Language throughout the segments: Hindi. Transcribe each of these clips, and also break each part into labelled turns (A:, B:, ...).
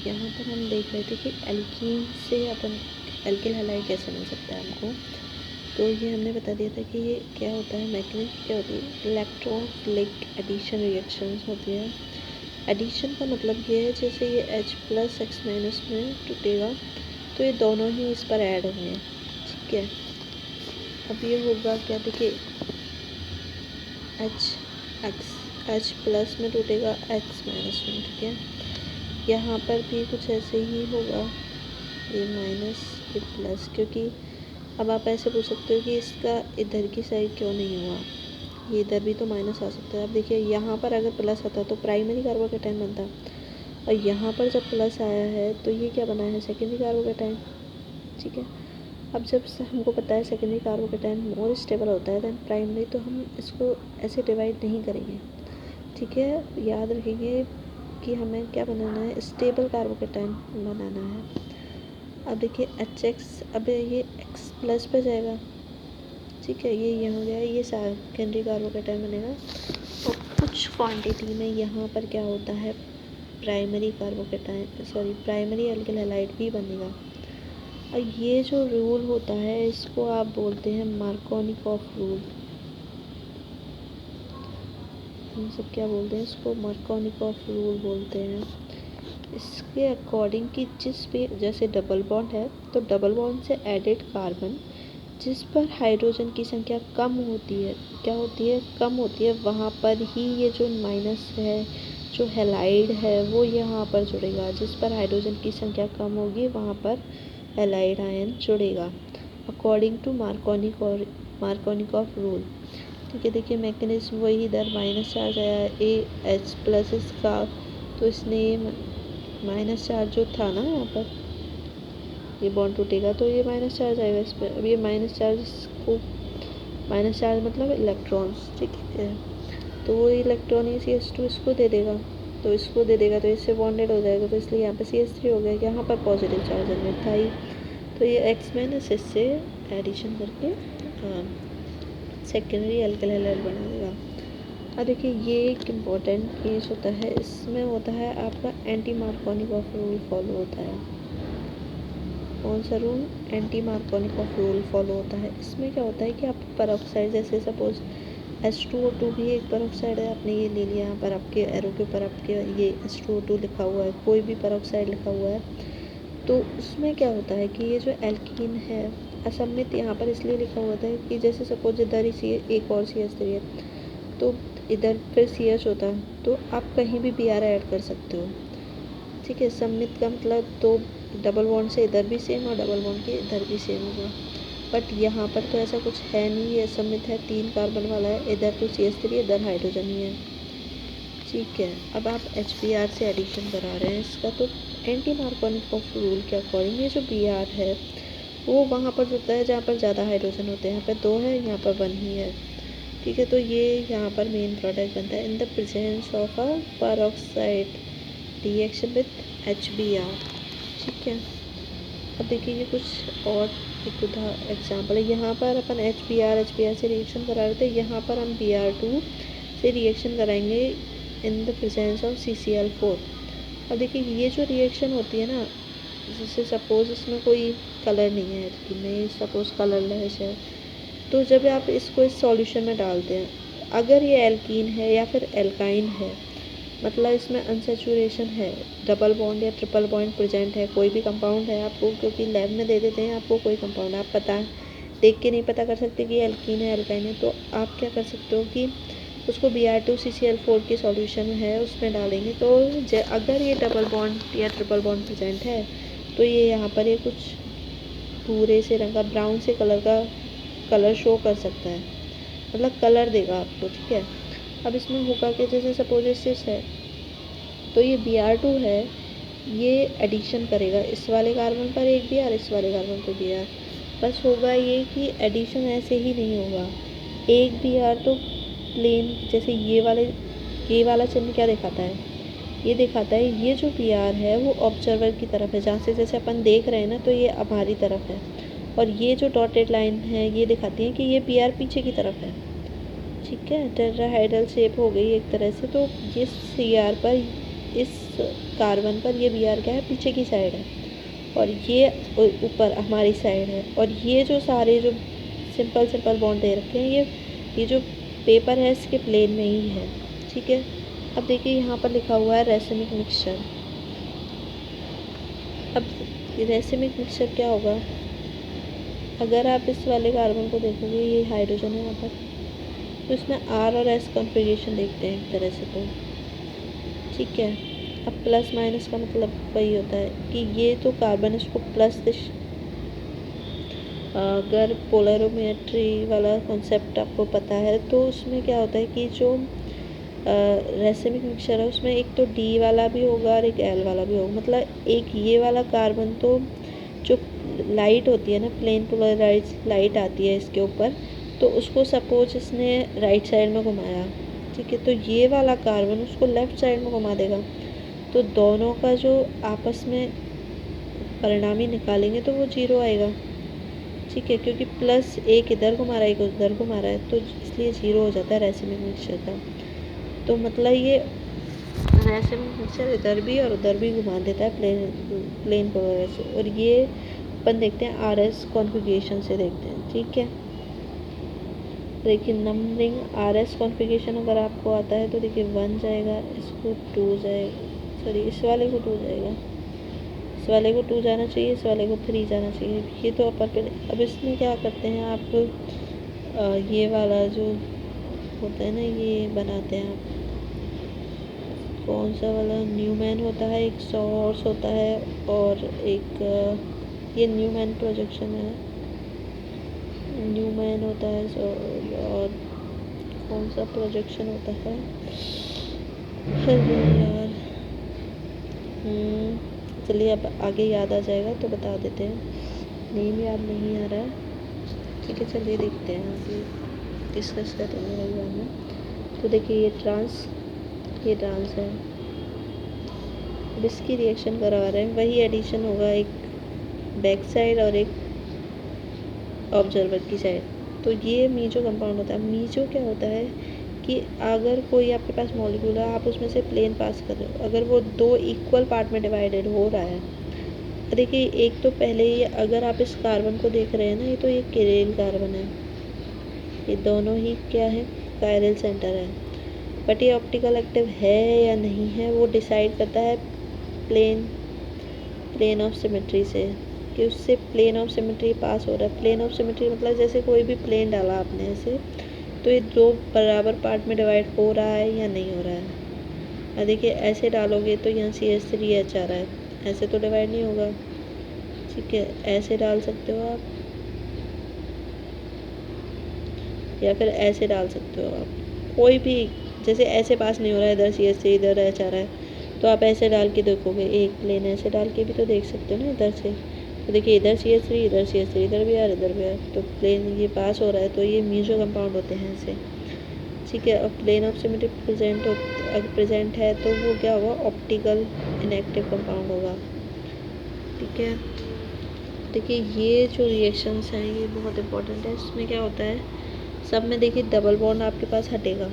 A: यहाँ पर हम देख रहे थे कि एल्कीन से अपन एल्किल हैलाइड कैसे मिल सकता है हमको। तो ये हमने बता दिया था कि ये क्या होता है, मैकेनिज्म क्या होती है, इलेक्ट्रोफिलिक एडिशन रिएक्शंस होती है। एडिशन का मतलब ये है जैसे ये H प्लस X माइनस में टूटेगा तो ये दोनों ही इस पर ऐड होंगे, ठीक है। अब ये होगा क्या, देखिए H प्लस में टूटेगा X माइनस में, ठीक है। यहाँ पर भी कुछ ऐसे ही होगा, ये माइनस ये प्लस, क्योंकि अब आप ऐसे पूछ सकते हो कि इसका इधर की साइड क्यों नहीं हुआ, ये इधर भी तो माइनस आ सकता है। अब देखिए यहाँ पर अगर प्लस आता तो प्राइमरी कार्बोकेटाइन बनता, और यहाँ पर जब प्लस आया है तो ये क्या बना है, सेकेंडरी कार्बोकेटाइन, ठीक है। अब जब हमको पता है सेकेंडरी कार्बोकेटाइन मोर स्टेबल होता है दैन प्राइमरी, तो हम इसको ऐसे डिवाइड नहीं करेंगे, ठीक है। याद रखिए कि हमें क्या बनाना है, स्टेबल कार्बोकेटाइन बनाना है। अब देखिए HX, अब ये X प्लस पे जाएगा, ठीक है, ये हो गया, ये सेकेंडरी कार्बोकेटाइन बनेगा। और कुछ क्वांटिटी में यहाँ पर क्या होता है, प्राइमरी एल्किल हैलाइड भी बनेगा। और ये जो रूल होता है इसको आप बोलते हैं मार्कोनिकॉफ रूल। हम सब क्या बोलते हैं इसको, मार्कोनिकॉफ रूल बोलते हैं। इसके अकॉर्डिंग कि जिस पे जैसे डबल बॉन्ड है तो डबल बॉन्ड से एडेड कार्बन जिस पर हाइड्रोजन की संख्या कम होती है, क्या होती है, कम होती है, वहाँ पर ही ये जो माइनस है, जो हैलाइड है, वो यहाँ पर जुड़ेगा। जिस पर हाइड्रोजन की संख्या कम होगी वहाँ पर हैलाइड आयन जुड़ेगा, अकॉर्डिंग टू मार्कोनिकॉफ रूल, ठीक है। देखिए मैकेनिज्म वही, इधर माइनस चार्ज आया AH प्लस इसका, तो इसने माइनस चार्ज जो था ना यहाँ पर, ये बॉन्ड टूटेगा तो ये माइनस चार्ज आएगा इस पर। अब ये माइनस चार्ज मतलब इलेक्ट्रॉन्स, ठीक है, तो वो इलेक्ट्रॉन ये CH2 इसको दे देगा, तो इससे बॉन्डेड हो जाएगा, तो इसलिए यहाँ पे CH3 हो गया। यहाँ पर पॉजिटिव चार्ज जनरेट था ही, तो ये X माइनस इससे एडिशन करके सेकेंडरी एल्किल हैलाइड बना देगा। अब देखिए ये एक इम्पॉर्टेंट केस होता है, इसमें होता है आपका एंटी मार्कोनिकॉफ रूल फॉलो होता है। कौन सा rule, anti Markovnikov rule follow होता है। इसमें क्या होता है कि आप पेरोक्साइड, जैसे सपोज H2O2 भी एक पेरोक्साइड है, आपने ये ले लिया, यहाँ पर आपके एरो के ऊपर आपके ये H2O2 लिखा हुआ है, कोई भी पेरोक्साइड लिखा हुआ है, तो उसमें क्या होता है कि ये जो एल्कीन है, असमित यहाँ पर इसलिए लिखा हुआ था कि जैसे सपोज इधर ही एक और CH3 है तो इधर फिर CH होता है, तो आप कहीं भी Br ऐड कर सकते हो, ठीक है। सम्मित का मतलब तो डबल बॉन्ड से इधर भी सेम और डबल बॉन्ड के इधर भी सेम होगा, बट यहाँ पर तो ऐसा कुछ है नहीं, ये सम्मित है, 3 कार्बन वाला है, इधर तो CH3, इधर हाइड्रोजन ही है, ठीक है। अब आप HBr से एडिशन करा रहे हैं इसका, तो एंटी मार्कोनिकॉफ रूल के अकॉर्डिंग ये जो Br है वो वहाँ पर जुड़ता है जहाँ पर ज़्यादा हाइड्रोजन होते हैं, यहाँ पर 2 है, यहाँ पर 1 ही है, ठीक है। तो ये यहाँ पर मेन प्रोडक्ट बनता है in the presence of a peroxide reaction with HBr, ठीक है। अब देखिए ये कुछ और एक एग्जाम्पल है, यहाँ पर अपन HBr से रिएक्शन करा रहे थे, यहाँ पर हम Br2 से रिएक्शन कराएंगे in the presence of CCl4। अब देखिए ये जो रिएक्शन होती है ना, जैसे सपोज इसमें कोई कलर नहीं है, इनमें सपोज कलरलेस है, तो जब आप इसको इस सॉल्यूशन में डालते हैं, अगर ये एल्कीन है या फिर एल्काइन है, मतलब इसमें अनसेचुरेशन है, डबल बॉन्ड या ट्रिपल बॉन्ड प्रेजेंट है, कोई भी कंपाउंड है आपको, क्योंकि लैब में दे देते हैं आपको कोई कंपाउंड, आप देख के नहीं पता कर सकते कि एल्कीन है एल्काइन है, तो आप क्या कर सकते हो कि उसको Br2 CCl4 के सॉल्यूशन है उसमें डालेंगे, तो अगर ये डबल बॉन्ड या ट्रिपल बॉन्ड प्रेजेंट है तो ये यहाँ पर ये कुछ भूरे से रंग का, ब्राउन से कलर का कलर शो कर सकता है, मतलब कलर देगा आपको, ठीक है। अब इसमें होगा कि जैसे सपोज सिस है तो ये Br2 है, ये एडिशन करेगा इस वाले कार्बन पर एक Br, इस वाले कार्बन पर Br, बस होगा ये कि एडिशन ऐसे ही नहीं होगा, एक Br तो प्लेन, जैसे ये वाला चिन्ह क्या दिखाता है, ये दिखाता है ये जो Br है वो ऑब्जर्वर की तरफ है, जहाँ से जैसे अपन देख रहे हैं ना, तो ये हमारी तरफ है, और ये जो डॉटेड लाइन है ये दिखाती है कि ये Br पीछे की तरफ है, ठीक है। टेट्राहाइड्रल शेप हो गई एक तरह से, तो ये Cr पर इस कार्बन पर, ये Br क्या है, पीछे की साइड है, और ये ऊपर हमारी साइड है। और ये जो सारे जो सिंपल बॉन्ड दे रखे हैं, ये जो पेपर है इसके प्लेन में ही है। ठीक है, अब देखिए यहाँ पर लिखा हुआ है रेसिमिक मिक्सचर। अब रेसिमिक मिक्सचर क्या होगा, अगर आप इस वाले कार्बन को देखोगे, ये हाइड्रोजन है यहाँ पर, तो इसमें R और S कॉन्फ़िगरेशन देखते हैं एक तरह से। तो ठीक है, अब प्लस माइनस का मतलब वही होता है कि ये तो कार्बन है, इसको प्लस, अगर पोलरोमेट्री वाला कॉन्सेप्ट आपको पता है तो उसमें क्या होता है कि जो रेसिमिक मिक्सचर है उसमें एक तो D वाला भी होगा और एक L वाला भी होगा। मतलब एक ये वाला कार्बन तो जो लाइट होती है ना, प्लेन पोलराइज लाइट आती है इसके ऊपर, तो उसको सपोज इसने राइट साइड में घुमाया, ठीक है, तो ये वाला कार्बन उसको लेफ़्ट साइड में घुमा देगा, तो दोनों का जो आपस में परिणामी निकालेंगे तो वो 0 आएगा। ठीक है, क्योंकि प्लस एक इधर घुमा रहा है एक उधर घुमा रहा है, तो इसलिए 0 हो जाता है रेसिमिक मिक्सचर का। तो मतलब ये रेसिमिक मिक्सचर इधर भी और उधर भी घुमा देता है प्लेन पोलराइज से। और ये अपन देखते हैं RS कॉन्फ़िगरेशन से देखते हैं। ठीक है, देखिए नंबरिंग RS कॉन्फ़िगरेशन अगर आपको आता है तो देखिए 1 जाएगा, इसको 2 जाएगा, सॉरी इस वाले को 2 जाएगा, इस वाले को 2 जाना चाहिए, इस वाले को 3 जाना चाहिए। ये तो अपन अब इसमें क्या करते हैं आप, ये वाला जो होता है ना, ये बनाते हैं आप, कौन सा वाला, न्यूमैन होता है, एक सोर्स होता है, और एक ये न्यूमैन प्रोजेक्शन है, न्यूमैन होता है, और कौन सा प्रोजेक्शन होता है, अरे यार, चलिए अब आगे याद आ जाएगा तो बता देते हैं, नेम याद नहीं आ रहा है। ठीक है, चलिए देखते हैं आगे डिस्कस करेंगे इस बारे में। तो देखिए ये ट्रांस है, अब इसकी रिएक्शन करवा रहे हैं, वही एडिशन होगा, एक बैक साइड और एक ऑब्जर्वर की साइड। तो ये मीजो कंपाउंड होता है। मीजो क्या होता है कि अगर कोई आपके पास मॉलिक्यूल है, आप उसमें से प्लेन पास कर रहे हो, अगर वो 2 इक्वल पार्ट में डिवाइडेड हो रहा है, देखिए एक तो पहले ही अगर आप इस कार्बन को देख रहे हैं ना, ये तो ये किरेल कार्बन है, ये दोनों ही क्या है, कायरल सेंटर है, बट ये ऑप्टिकल एक्टिव है या नहीं है वो डिसाइड करता है प्लेन ऑफ सिमेट्री से, कि उससे प्लेन ऑफ सिमेट्री पास हो रहा है। प्लेन ऑफ सिमेट्री मतलब जैसे कोई भी प्लेन डाला आपने ऐसे, तो ये 2 बराबर पार्ट में डिवाइड हो रहा है या नहीं हो रहा है। अब देखिए ऐसे डालोगे तो यहाँ CH3H आ रहा है, ऐसे तो डिवाइड नहीं होगा। ठीक है, ऐसे डाल सकते हो आप, या फिर ऐसे डाल सकते हो आप, कोई भी, जैसे ऐसे पास नहीं हो रहा है, इधर CH3 इधर H आ रहा है, तो आप ऐसे डाल के देखोगे, एक प्लेन ऐसे डाल के भी तो देख सकते हो ना इधर से। तो देखिए इधर CH3 इधर CH3 इधर भी आ रहा है इधर भी आ रहा है, तो प्लेन ये पास हो रहा है, तो ये मीजो कंपाउंड होते हैं ऐसे। ठीक है, और प्लेन ऑफ सिमेट्री प्रेजेंट है तो वो क्या होगा, ऑप्टिकल इनएक्टिव कंपाउंड होगा। ठीक है, देखिए ये जो रिएक्शंस हैं ये बहुत इंपॉर्टेंट है। इसमें क्या होता है, सब में देखिए डबल बॉन्ड आपके पास हटेगा,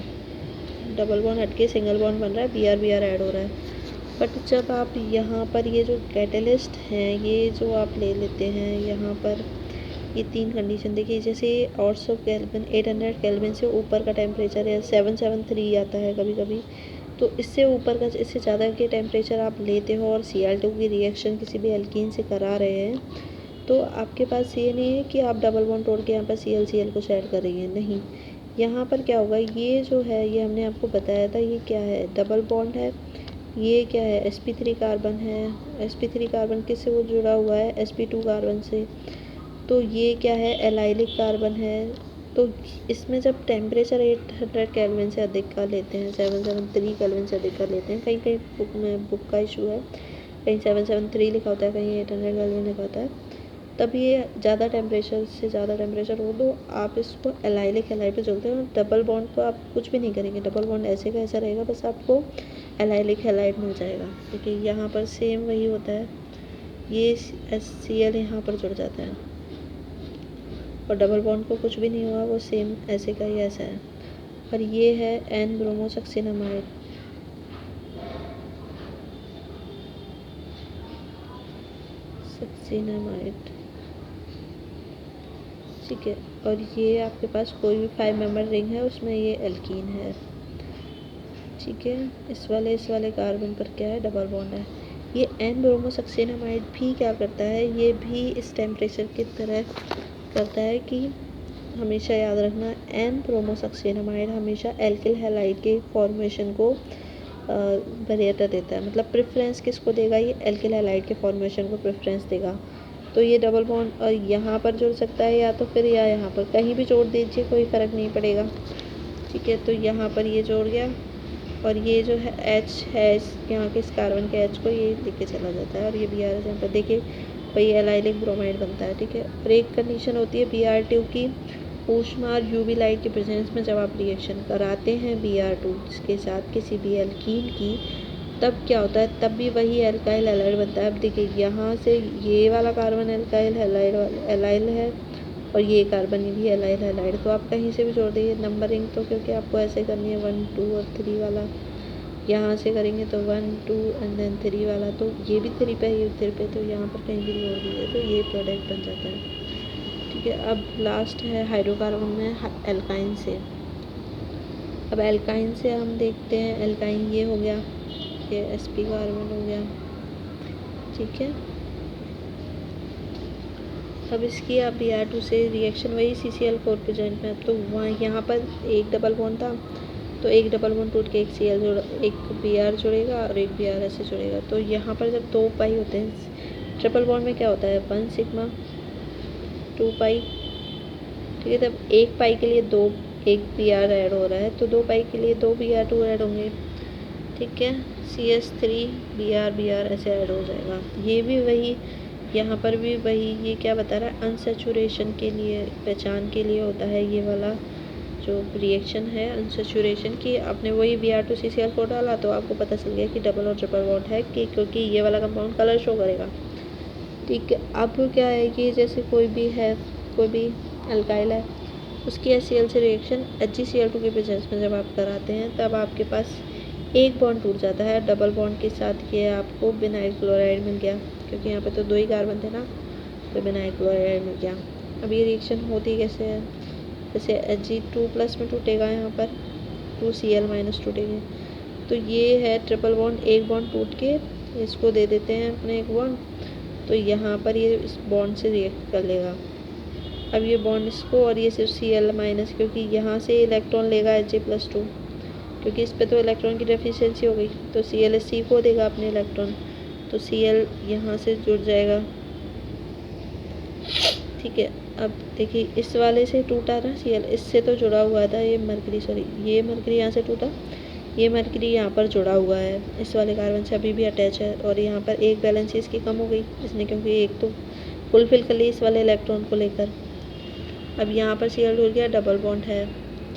A: डबल बॉन्ड हट के सिंगल बॉन्ड बन रहा है, Br ऐड हो रहा है। बट जब आप यहाँ पर ये जो कैटलिस्ट हैं, ये जो आप ले लेते हैं यहाँ पर, ये 3 कंडीशन देखिए, जैसे 800 केल्विन 800 केल्विन से ऊपर का टेम्परेचर है, 773 आता है कभी कभी, तो इससे ऊपर का, इससे ज़्यादा के टेम्परेचर आप लेते हो और Cl2 की रिएक्शन किसी भी एल्कीन से करा रहे हैं, तो आपके पास ये नहीं है कि आप डबल बॉन्ड तोड़ के यहाँ पर Cl को ऐड कर रही हैं, नहीं। यहाँ पर क्या होगा, ये जो है ये हमने आपको बताया था, ये क्या है, डबल बॉन्ड है, ये क्या है, sp3 कार्बन है, sp3 कार्बन किससे वो जुड़ा हुआ है, sp2 कार्बन से, तो ये क्या है, एलाइलिक कार्बन है। तो इसमें जब टेम्परेचर 800 केल्विन से अधिक का लेते हैं, 773 केल्विन से अधिक का लेते हैं, कहीं कहीं बुक में बुक का इशू है, कहीं 773 लिखा होता है, कहीं 800 केल्विन लिखा होता है, तब ये ज़्यादा टेम्परेचर से ज़्यादा टेम्परेचर हो तो आप इसको एलाइलिक हैलाइड पे चलते हैं। डबल बॉन्ड को आप कुछ भी नहीं करेंगे, डबल बॉन्ड ऐसे का ऐसा रहेगा, बस आपको एलाइलिक हैलाइड मिल जाएगा। देखिए यहाँ पर सेम वही होता है, ये Cl यहाँ पर जुड़ जाता है और डबल बॉन्ड को कुछ भी नहीं हुआ, वो सेम ऐसे का ही ऐसा है। और ये है N ब्रोमोसक्सिनामाइड, सक्सिनामाइड, ठीक है। और ये आपके पास कोई भी 5 मेंबर रिंग है उसमें ये एल्कीन है, ठीक है। इस वाले कार्बन पर क्या है, डबल बॉन्ड है। ये एन ब्रोमोसक्सिनामाइड भी क्या करता है, ये भी इस टेम्परेचर की तरह करता है कि हमेशा याद रखना, एन ब्रोमोसक्सिनामाइड हमेशा एल्किल हैलाइड के फॉर्मेशन को वरीयता देता है। मतलब प्रेफरेंस किसको देगा, ये एल्किल हैलाइड के फॉर्मेशन को प्रेफरेंस देगा। तो ये डबल बॉन्ड यहाँ पर जुड़ सकता है या तो फिर या यहाँ पर कहीं भी जोड़ दीजिए, कोई फ़र्क नहीं पड़ेगा, ठीक है। तो यहाँ पर ये जोड़ गया और ये जो है एच है यहाँ के इस कार्बन के एच को ये लेके चला जाता है और ये बी आर यहाँ पर देखिए वही एलाइलिक ब्रोमाइड बनता है, ठीक है। और एक कंडीशन होती है Br2 की, ऊष्मा और यूवी लाइट के प्रेजेंस में जब आप रिएक्शन कराते हैं Br2 के साथ किसी भी एल्कीन की, तब क्या होता है, तब भी वही एल्काइल हैलाइड बनता है। अब देखिए यहाँ से ये वाला कार्बन एल्काइल हैलाइड एलाइल है और ये कार्बन भी एलाइल हैलाइड, तो आप कहीं से भी जोड़ दीजिए नंबरिंग, तो क्योंकि आपको ऐसे करनी है 1 2 और 3 वाला, यहाँ से करेंगे तो 1 2 एंड देन 3 वाला, तो ये भी 3 पे ये 3 पे, तो यहाँ पर कहीं भी जोड़ दीजिए तो ये प्रोडक्ट बन जाता है, ठीक है। अब लास्ट है हाइड्रोकार्बन में एल्काइन से। अब एल्काइन से हम देखते हैं, एल्काइन ये हो गया, ये sp कार्बन हो गया, ठीक है। अब इसकी आप Br2 से रिएक्शन वही CCl4 प्रेजेंट में, तो वहाँ यहाँ पर एक डबल बॉन्ड था, तो एक डबल बॉन्ड टूट के एक Cl जोड़, एक Br जुड़ेगा और एक Br ऐसे जुड़ेगा। तो यहाँ पर जब 2 पाई होते हैं, ट्रिपल बॉन्ड में क्या होता है 1 सिग्मा 2 पाई, ठीक है। तब 1 पाई के लिए 2 एक Br ऐड हो रहा है, तो 2 पाई के लिए 2 Br2 ऐड होंगे, ठीक है। CH3 Br ऐसे ऐड हो जाएगा। ये भी वही, यहाँ पर भी वही, ये क्या बता रहा है, अनसेचुरेशन के लिए, पहचान के लिए होता है ये वाला जो रिएक्शन है अनसेचुरेशन की। आपने वही Br2 CCl4 डाला तो आपको पता चल गया कि डबल और ट्रिपल बॉन्ड है, कि क्योंकि ये वाला कंपाउंड कलर शो करेगा, ठीक है। अब क्या है कि जैसे कोई भी है, कोई भी अल्काइल है, उसकी HCl से रिएक्शन HgCl2 के प्रेजेंस में जब आप कराते हैं, तब आपके पास एक बॉन्ड टूट जाता है डबल बॉन्ड के साथ, ये आपको विनाइल क्लोराइड मिल गया, क्योंकि यहाँ पे तो 2 ही कार्बन थे ना, तो विनाइल क्लोराइड मिल गया। अब ये रिएक्शन होती कैसे है, जैसे Hg2+ में टूटेगा, यहाँ पर 2Cl- टूटेगी, तो ये है ट्रिपल बॉन्ड, एक बॉन्ड टूट के इसको दे देते हैं अपने एक बॉन्ड, तो यहाँ पर ये इस बॉन्ड से रिएक्ट कर लेगा। अब ये बॉन्ड इसको, और ये सिर्फ Cl-, क्योंकि यहाँ से इलेक्ट्रॉन लेगा Hg+2, क्योंकि इस पे तो इलेक्ट्रॉन की डेफिशिएंसी हो गई, तो Cl को देगा अपने इलेक्ट्रॉन, तो Cl यहाँ से जुड़ जाएगा, ठीक है। अब देखिए इस वाले से टूटा ना Cl, इससे तो जुड़ा हुआ था ये मरकरी, सॉरी ये मरकरी यहाँ से टूटा, ये मरकरी यहाँ पर जुड़ा हुआ है इस वाले कार्बन से, अभी भी अटैच है, और यहाँ पर एक बैलेंस इसकी कम हो गई इसने, क्योंकि एक तो फुलफिल कर ली इस वाले इलेक्ट्रॉन को लेकर। अब यहाँ पर Cl जुड़ गया, डबल बॉन्ड है,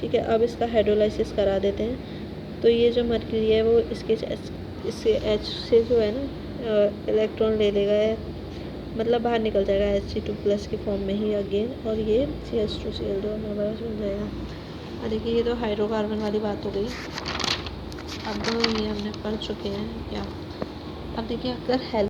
A: ठीक है। अब इसका हाइड्रोलाइसिस करा देते हैं, तो ये जो मरकरी है वो इसके H से जो है ना इलेक्ट्रॉन ले लेगा, मतलब बाहर निकल जाएगा Hg2+ की फॉर्म में ही अगेन, और ये CH2Cl2 हमारा बन जाएगा। और देखिए ये तो हाइड्रोकार्बन वाली बात हो गई। अब ये हमने पढ़ चुके हैं क्या। अब देखिए अगर हेल्थ